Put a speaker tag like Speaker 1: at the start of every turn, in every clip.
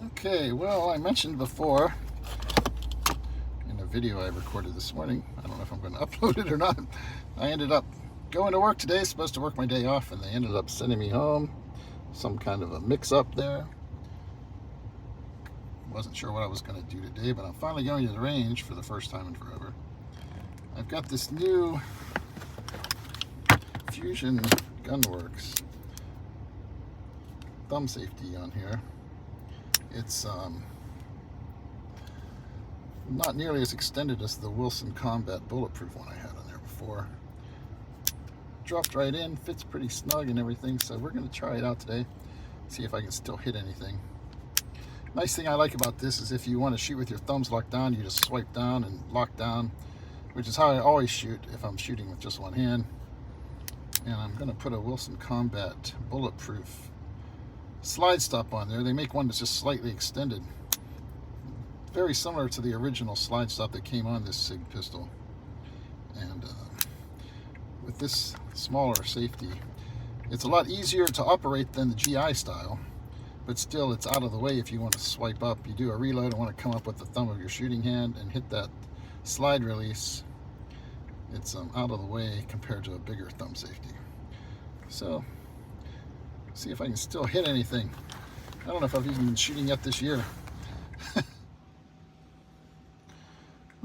Speaker 1: Okay, well, I mentioned before in a video I recorded this morning, I don't know if I'm going to upload it or not, I ended up going to work today, supposed to work my day off, and they ended up sending me home. Some kind of a mix-up there. Wasn't sure what I was going to do today, but I'm finally going to the range for the first time in forever. I've got this new Fusion Gunworks thumb safety on here. It's not nearly as extended as the Wilson Combat bulletproof one I had on there before. Dropped right in, fits pretty snug and everything, so we're going to try it out today, see if I can still hit anything. Nice thing I like about this is if you want to shoot with your thumbs locked down, you just swipe down and lock down, which is how I always shoot if I'm shooting with just one hand. And I'm going to put a Wilson Combat bulletproof slide stop on there. They make one that's just slightly extended, very similar to the original slide stop that came on this SIG pistol. And with this smaller safety, it's a lot easier to operate than the GI style, but still it's out of the way if you want to swipe up. You do a reload and want to come up with the thumb of your shooting hand and hit that slide release. It's out of the way compared to a bigger thumb safety. So, see if I can still hit anything. I don't know if I've even been shooting yet this year.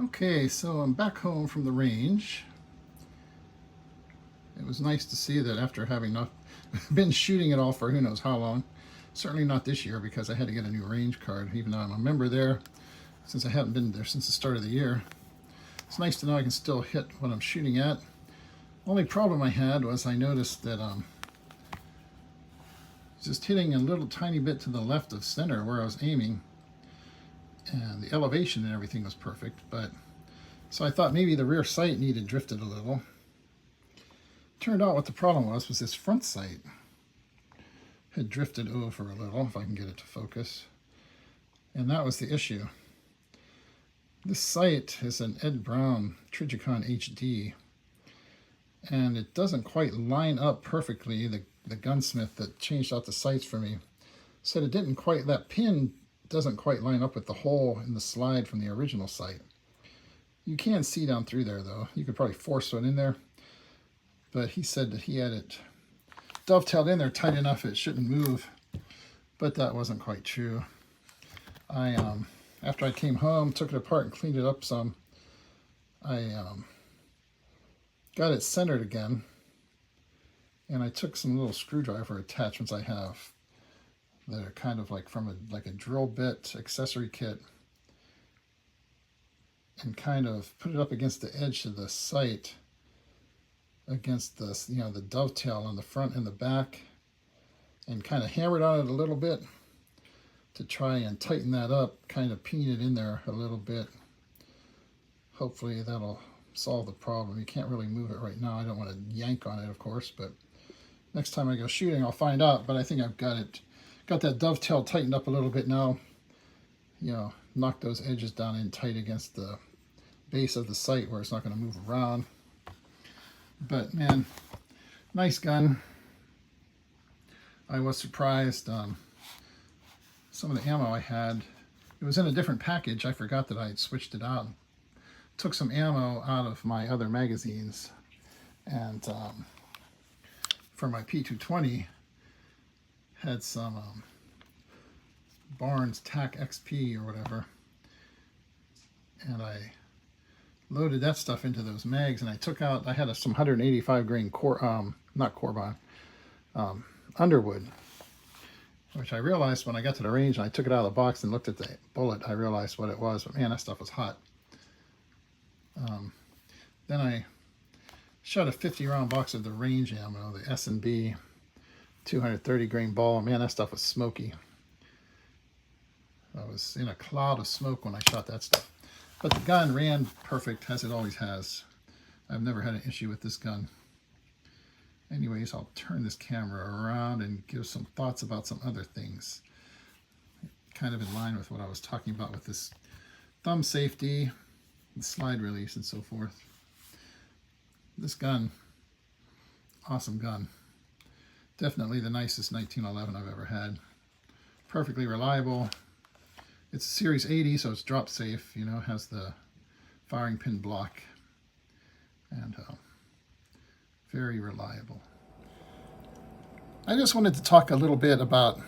Speaker 1: Okay, so I'm back home from the range. It was nice to see that after having not been shooting at all for who knows how long, certainly not this year because I had to get a new range card, even though I'm a member there, since I haven't been there since the start of the year. It's nice to know I can still hit what I'm shooting at. Only problem I had was I noticed that just hitting a little tiny bit to the left of center where I was aiming, and the elevation and everything was perfect, but so I thought maybe the rear sight needed drifted a little. Turned out what the problem was this front sight had drifted over a little, if I can get it to focus, and that was the issue. This sight is an Ed Brown Trijicon HD, and it doesn't quite line up perfectly. The gunsmith that changed out the sights for me said it didn't quite, that pin doesn't quite line up with the hole in the slide from the original sight. You can see down through there though. You could probably force one in there, but he said that he had it dovetailed in there tight enough it shouldn't move, but that wasn't quite true. After I came home, took it apart and cleaned it up some, I got it centered again, and I took some little screwdriver attachments I have that are kind of like from a drill bit accessory kit, and kind of put it up against the edge of the sight, against the the dovetail on the front and the back, and kind of hammered on it a little bit to try and tighten that up, kind of pin it in there a little bit. Hopefully that'll solve the problem. You can't really move it right now. I don't want to yank on it, of course, but next time I go shooting I'll find out. But I think I've got that dovetail tightened up a little bit now. Knock those edges down in tight against the base of the sight where it's not going to move around. But man, nice gun. I was surprised. Some of the ammo I had, it was in a different package. I forgot that I had switched it out. Took some ammo out of my other magazines, and for my P220 had some Barnes TAC XP or whatever, and I loaded that stuff into those mags, and I took out, I had some 185 grain Underwood, which I realized when I got to the range and I took it out of the box and looked at the bullet, I realized what it was. But man, that stuff was hot. Then I shot a 50 round box of the range ammo, the S&B 230 grain ball. Man, that stuff was smoky. I was in a cloud of smoke when I shot that stuff. But the gun ran perfect, as it always has. I've never had an issue with this gun. Anyways, I'll turn this camera around and give some thoughts about some other things, kind of in line with what I was talking about with this thumb safety, the slide release, and so forth. This gun, awesome gun. Definitely the nicest 1911 I've ever had. Perfectly reliable, It's Series 80, so it's drop safe, you know, has the firing pin block, and very reliable. I just wanted to talk a little bit about,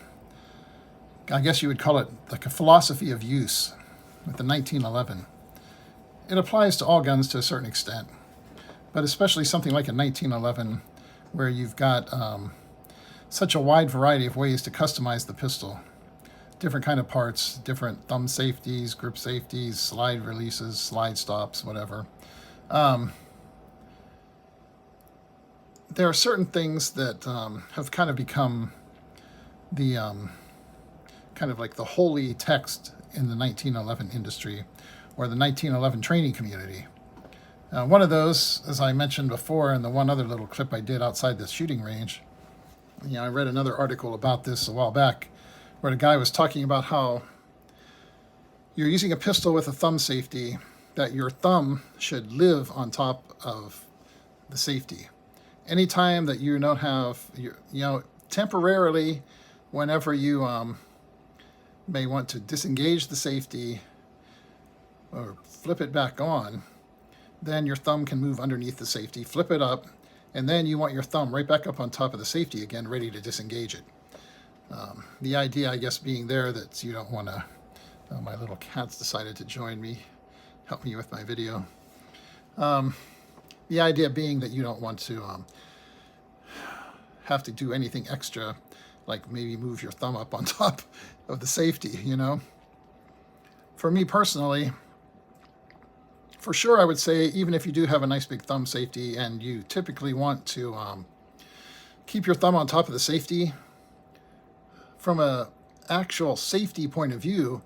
Speaker 1: I guess you would call it like a philosophy of use with the 1911. It applies to all guns to a certain extent, but especially something like a 1911 where you've got such a wide variety of ways to customize the pistol. Different kind of parts, different thumb safeties, grip safeties, slide releases, slide stops, whatever. There are certain things that have kind of become the kind of like the holy text in the 1911 industry or the 1911 training community. One of those, as I mentioned before in the one other little clip I did outside the shooting range, you know, I read another article about this a while back where the guy was talking about how you're using a pistol with a thumb safety, that your thumb should live on top of the safety. Anytime that you don't have, you know, temporarily, whenever you may want to disengage the safety or flip it back on, then your thumb can move underneath the safety, flip it up, and then you want your thumb right back up on top of the safety again, ready to disengage it. The idea, I guess, being there that you don't want to, my little cat's decided to join me, help me with my video. The idea being that you don't want to have to do anything extra, like maybe move your thumb up on top of the safety, you know. For me personally, for sure I would say even if you do have a nice big thumb safety and you typically want to keep your thumb on top of the safety, from a actual safety point of view,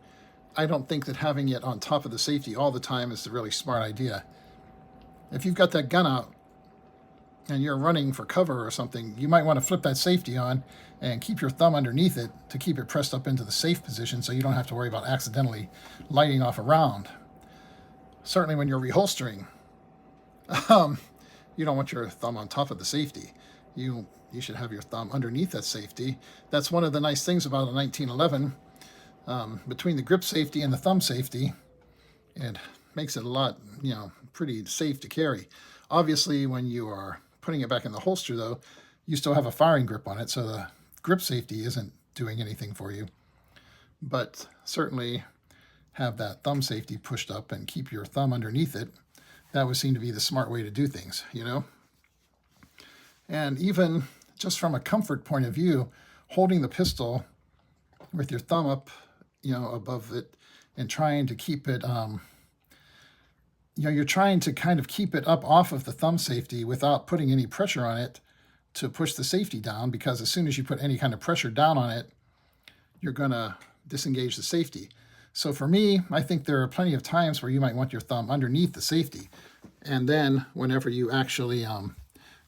Speaker 1: I don't think that having it on top of the safety all the time is a really smart idea. If you've got that gun out and you're running for cover or something, you might want to flip that safety on and keep your thumb underneath it to keep it pressed up into the safe position so you don't have to worry about accidentally lighting off a round. Certainly when you're reholstering, you don't want your thumb on top of the safety. You should have your thumb underneath that safety. That's one of the nice things about a 1911. Between the grip safety and the thumb safety, it makes it a lot, you know, pretty safe to carry. Obviously, when you are putting it back in the holster, though, you still have a firing grip on it, so the grip safety isn't doing anything for you. But certainly have that thumb safety pushed up and keep your thumb underneath it. That would seem to be the smart way to do things, you know? And even just from a comfort point of view, holding the pistol with your thumb up, you know, above it and trying to keep it, you know, you're trying to kind of keep it up off of the thumb safety without putting any pressure on it to push the safety down, because as soon as you put any kind of pressure down on it, you're going to disengage the safety. So for me, I think there are plenty of times where you might want your thumb underneath the safety. And then whenever you actually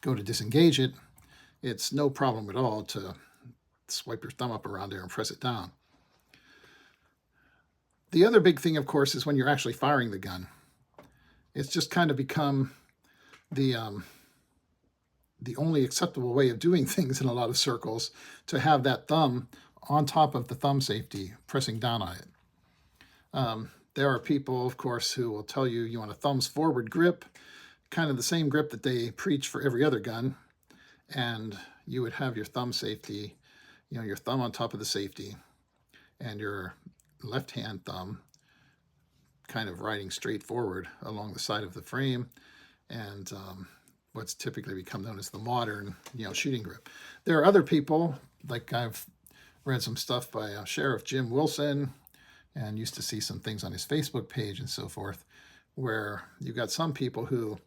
Speaker 1: go to disengage it, it's no problem at all to swipe your thumb up around there and press it down. The other big thing, of course, is when you're actually firing the gun. It's just kind of become the only acceptable way of doing things in a lot of circles, to have that thumb on top of the thumb safety, pressing down on it. There are people, of course, who will tell you you want a thumbs forward grip, kind of the same grip that they preach for every other gun, and you would have your thumb safety, you know, your thumb on top of the safety, and your left-hand thumb kind of riding straight forward along the side of the frame, and what's typically become known as the modern, you know, shooting grip. There are other people, like I've read some stuff by Sheriff Jim Wilson, and used to see some things on his Facebook page and so forth, where you've got some people who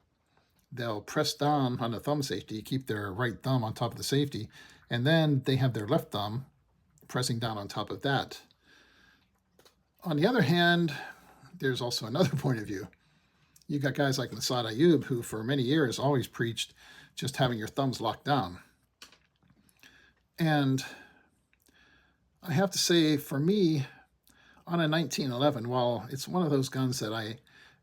Speaker 1: they'll press down on the thumb safety, keep their right thumb on top of the safety, and then they have their left thumb pressing down on top of that. On the other hand, there's also another point of view. You got guys like Nasad Ayub, who for many years always preached just having your thumbs locked down. And I have to say, for me, on a 1911, while it's one of those guns that I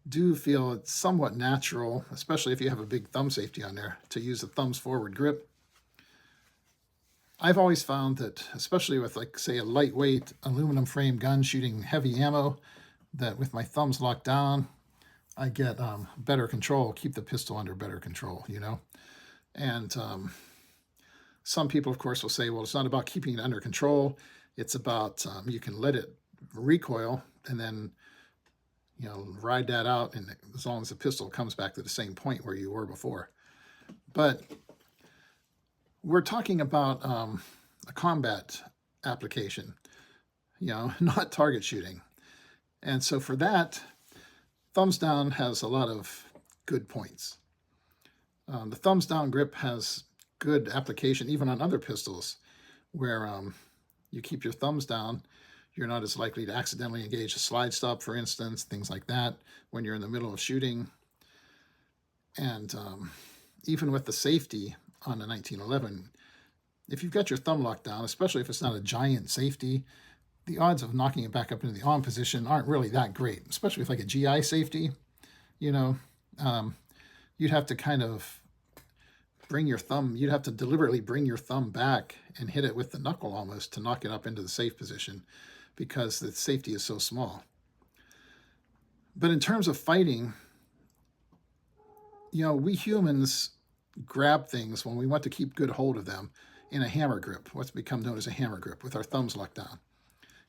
Speaker 1: do feel it's somewhat natural, especially if you have a big thumb safety on there, to use a thumbs forward grip, I've always found that, especially with, like, say, a lightweight aluminum frame gun shooting heavy ammo, that with my thumbs locked down, I get better control, keep the pistol under better control, you know? And some people, of course, will say, well, it's not about keeping it under control. It's about you can let it recoil and then, you know, ride that out, and as long as the pistol comes back to the same point where you were before. But we're talking about a combat application, you know, not target shooting. And so for that, thumbs down has a lot of good points. The thumbs down grip has good application even on other pistols where you keep your thumbs down. You're not as likely to accidentally engage a slide stop, for instance, things like that when you're in the middle of shooting. And even with the safety on the 1911, if you've got your thumb locked down, especially if it's not a giant safety, the odds of knocking it back up into the on position aren't really that great, especially with like a GI safety. You know, you'd have to kind of you'd have to deliberately bring your thumb back and hit it with the knuckle almost to knock it up into the safe position because the safety is so small. But in terms of fighting, you know, we humans grab things when we want to keep good hold of them in a hammer grip, what's become known as a hammer grip, with our thumbs locked down.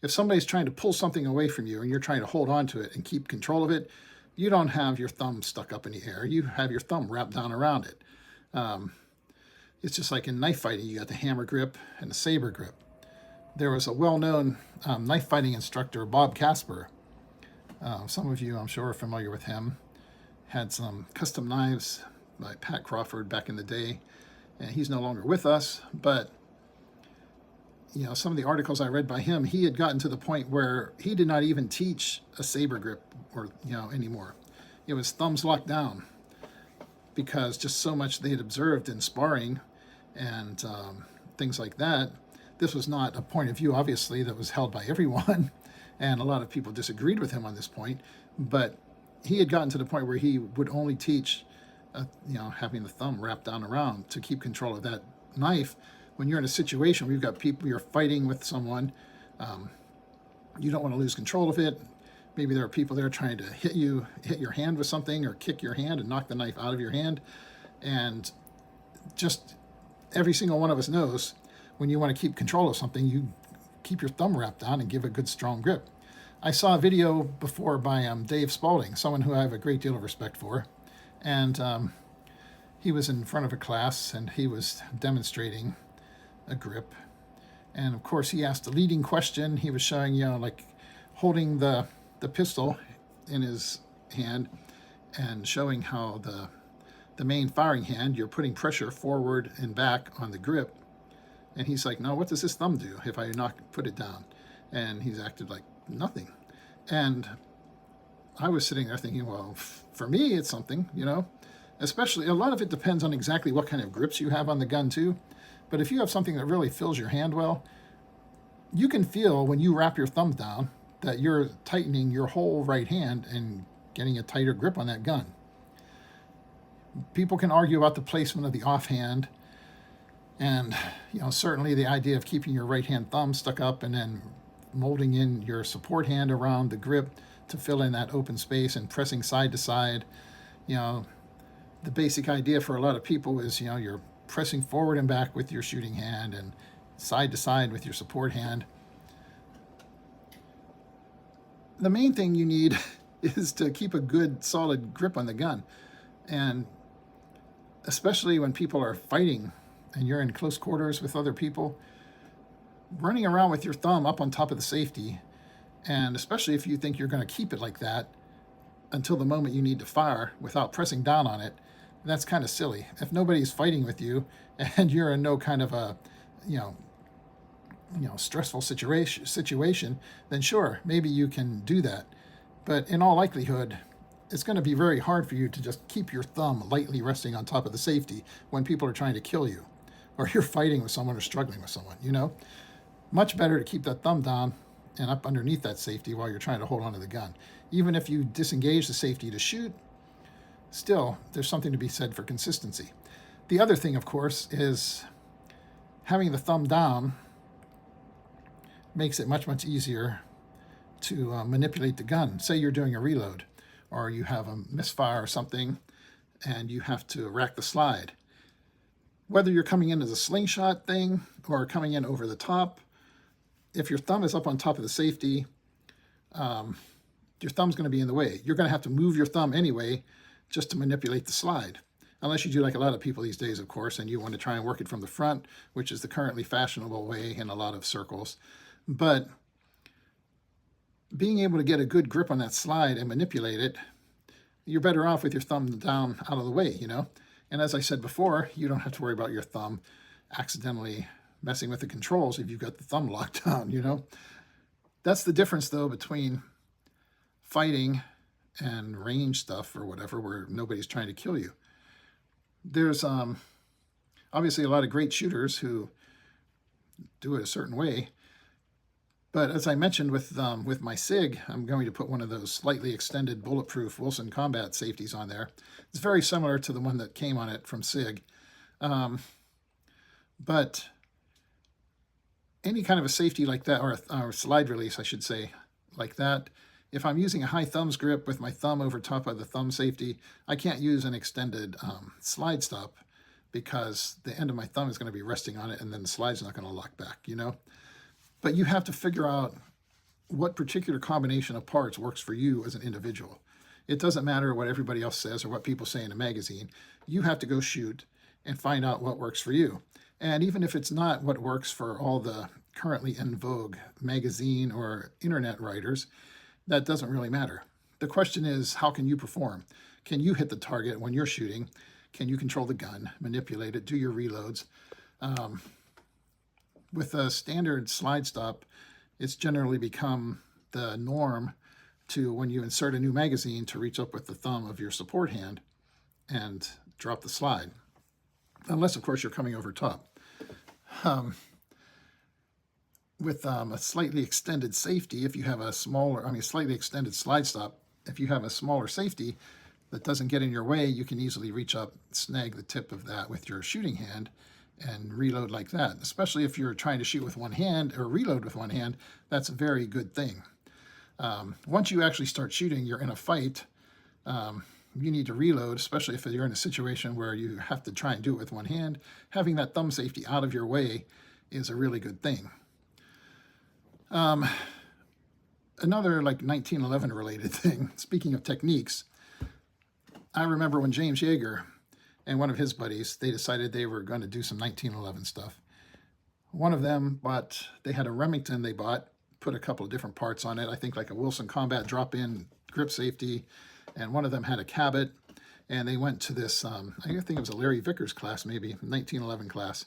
Speaker 1: If somebody's trying to pull something away from you and you're trying to hold on to it and keep control of it, you don't have your thumb stuck up in the air. You have your thumb wrapped down around it. It's just like in knife fighting, you got the hammer grip and the saber grip. There was a well-known knife fighting instructor, Bob Casper. Some of you, I'm sure, are familiar with him. Had some custom knives by Pat Crawford back in the day, and he's no longer with us, but you know, some of the articles I read by him, he had gotten to the point where he did not even teach a saber grip or, you know, anymore. It was thumbs locked down because just so much they had observed in sparring and things like that. This was not a point of view, obviously, that was held by everyone, and a lot of people disagreed with him on this point, but he had gotten to the point where he would only teach, you know, having the thumb wrapped down around to keep control of that knife. When you're in a situation where you've got people, you're fighting with someone, you don't want to lose control of it. Maybe there are people there trying to hit your hand with something or kick your hand and knock the knife out of your hand. And just every single one of us knows when you want to keep control of something, you keep your thumb wrapped down and give a good strong grip. I saw a video before by Dave Spalding, someone who I have a great deal of respect for. And he was in front of a class and he was demonstrating a grip, and of course he asked a leading question. He was showing, you know, like holding the pistol in his hand and showing how the main firing hand, you're putting pressure forward and back on the grip, and he's like, no, what does this thumb do if I not put it down? And he's acted like nothing. And I was sitting there thinking, well, for me it's something, you know, especially a lot of it depends on exactly what kind of grips you have on the gun too. But if you have something that really fills your hand well, you can feel when you wrap your thumb down that you're tightening your whole right hand and getting a tighter grip on that gun. People can argue about the placement of the offhand, and you know, certainly the idea of keeping your right hand thumb stuck up and then molding in your support hand around the grip to fill in that open space and pressing side to side. You know, the basic idea for a lot of people is, you know, you're pressing forward and back with your shooting hand and side to side with your support hand. The main thing you need is to keep a good solid grip on the gun, and especially when people are fighting and you're in close quarters with other people, running around with your thumb up on top of the safety, and especially if you think you're going to keep it like that until the moment you need to fire without pressing down on it, that's kind of silly. If nobody's fighting with you and you're in no kind of a, you know, stressful situation, then sure, maybe you can do that. But in all likelihood, it's going to be very hard for you to just keep your thumb lightly resting on top of the safety when people are trying to kill you, or you're fighting with someone or struggling with someone, you know? Much better to keep that thumb down and up underneath that safety while you're trying to hold onto the gun. Even if you disengage the safety to shoot, still, there's something to be said for consistency. The other thing, of course, is having the thumb down makes it much, much easier to manipulate the gun. Say you're doing a reload, or you have a misfire or something, and you have to rack the slide. Whether you're coming in as a slingshot thing or coming in over the top, if your thumb is up on top of the safety, your thumb's going to be in the way. You're going to have to move your thumb anyway just to manipulate the slide. Unless you do like a lot of people these days, of course, and you want to try and work it from the front, which is the currently fashionable way in a lot of circles. But being able to get a good grip on that slide and manipulate it, you're better off with your thumb down out of the way, you know? And as I said before, you don't have to worry about your thumb accidentally messing with the controls if you've got the thumb locked down, you know? That's the difference, though, between fighting and range stuff or whatever, where nobody's trying to kill you. There's obviously a lot of great shooters who do it a certain way. But as I mentioned with my SIG, I'm going to put one of those slightly extended bulletproof Wilson Combat safeties on there. It's very similar to the one that came on it from SIG. But any kind of a safety like that, or a slide release, I should say, like that, if I'm using a high thumbs grip with my thumb over top of the thumb safety, I can't use an extended slide stop because the end of my thumb is going to be resting on it and then the slide's not going to lock back, you know? But you have to figure out what particular combination of parts works for you as an individual. It doesn't matter what everybody else says or what people say in a magazine. You have to go shoot and find out what works for you. And even if it's not what works for all the currently in vogue magazine or internet writers, that doesn't really matter. The question is, how can you perform? Can you hit the target when you're shooting? Can you control the gun, manipulate it, do your reloads? With a standard slide stop, it's generally become the norm to, when you insert a new magazine, to reach up with the thumb of your support hand and drop the slide. Unless, of course, you're coming over top. With a slightly extended safety, if you have a slightly extended slide stop, if you have a smaller safety that doesn't get in your way, you can easily reach up, snag the tip of that with your shooting hand and reload like that. Especially if you're trying to shoot with one hand or reload with one hand, that's a very good thing. Once you actually start shooting, you're in a fight, you need to reload, especially if you're in a situation where you have to try and do it with one hand. Having that thumb safety out of your way is a really good thing. Another like 1911 related thing, speaking of techniques, I remember when James Yeager and one of his buddies, they decided they were going to do some 1911 stuff. One of them they had a Remington they bought, put a couple of different parts on it, I think like a Wilson Combat drop-in grip safety, and one of them had a Cabot, and they went to this, I think it was a Larry Vickers class, maybe, 1911 class.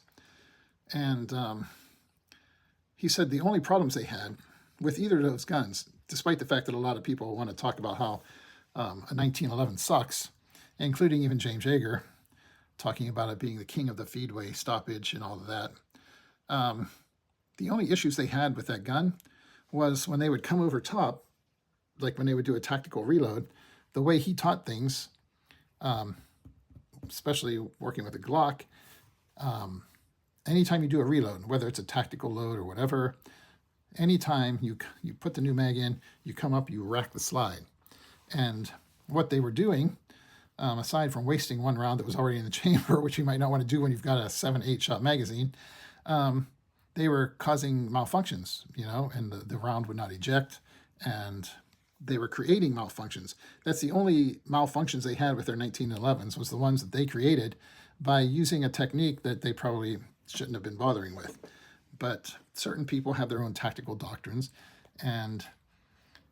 Speaker 1: And he said the only problems they had with either of those guns, despite the fact that a lot of people want to talk about how a 1911 sucks, including even James Yeager, talking about it being the king of the feedway stoppage and all of that. The only issues they had with that gun was when they would come over top, like when they would do a tactical reload, the way he taught things, especially working with a Glock, anytime you do a reload, whether it's a tactical load or whatever, anytime you put the new mag in, you come up, you rack the slide. And what they were doing, aside from wasting one round that was already in the chamber, which you might not want to do when you've got a 7-8 shot magazine, they were causing malfunctions, you know, and the round would not eject, and they were creating malfunctions. That's the only malfunctions they had with their 1911s, was the ones that they created by using a technique that they probably shouldn't have been bothering with. But certain people have their own tactical doctrines, and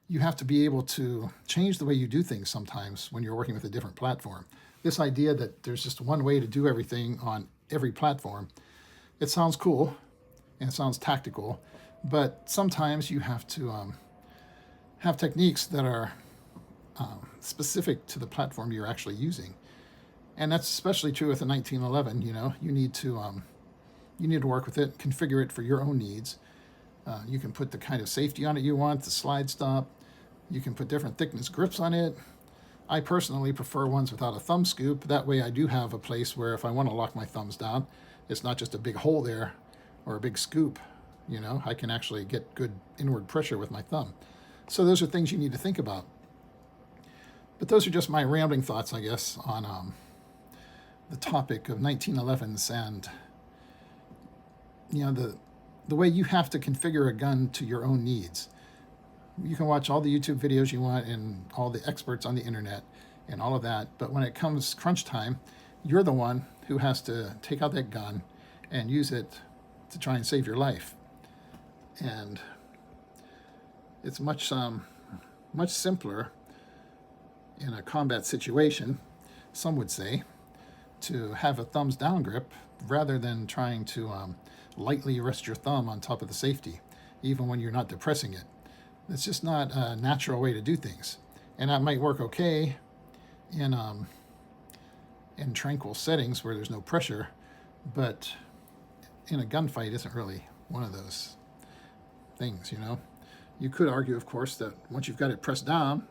Speaker 1: you have to be able to change the way you do things sometimes when you're working with a different platform. This idea that there's just one way to do everything on every platform, it sounds cool and it sounds tactical, but sometimes you have to have techniques that are specific to the platform you're actually using. And that's especially true with the 1911. You know, you need to work with it, configure it for your own needs. You can put the kind of safety on it you want, the slide stop. You can put different thickness grips on it. I personally prefer ones without a thumb scoop. That way I do have a place where if I want to lock my thumbs down, it's not just a big hole there or a big scoop, you know, I can actually get good inward pressure with my thumb. So those are things you need to think about. But those are just my rambling thoughts, I guess, on the topic of 1911s and, you know, the way you have to configure a gun to your own needs. You can watch all the YouTube videos you want and all the experts on the internet and all of that, but when it comes crunch time, you're the one who has to take out that gun and use it to try and save your life. And it's much simpler in a combat situation, some would say, to have a thumbs down grip rather than trying to lightly rest your thumb on top of the safety, even when you're not depressing it. It's just not a natural way to do things. And that might work okay in tranquil settings where there's no pressure, but in a gunfight isn't really one of those things, you know. You could argue, of course, that once you've got it pressed down,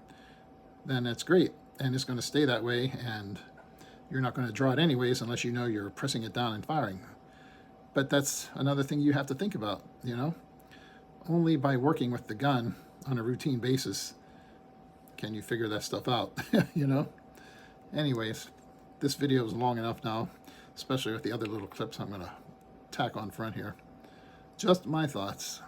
Speaker 1: then that's great, and it's going to stay that way, and you're not going to draw it anyways unless you know you're pressing it down and firing. But that's another thing you have to think about, you know. Only by working with the gun on a routine basis can you figure that stuff out, you know. Anyways, this video is long enough now, especially with the other little clips I'm going to tack on front here. Just my thoughts.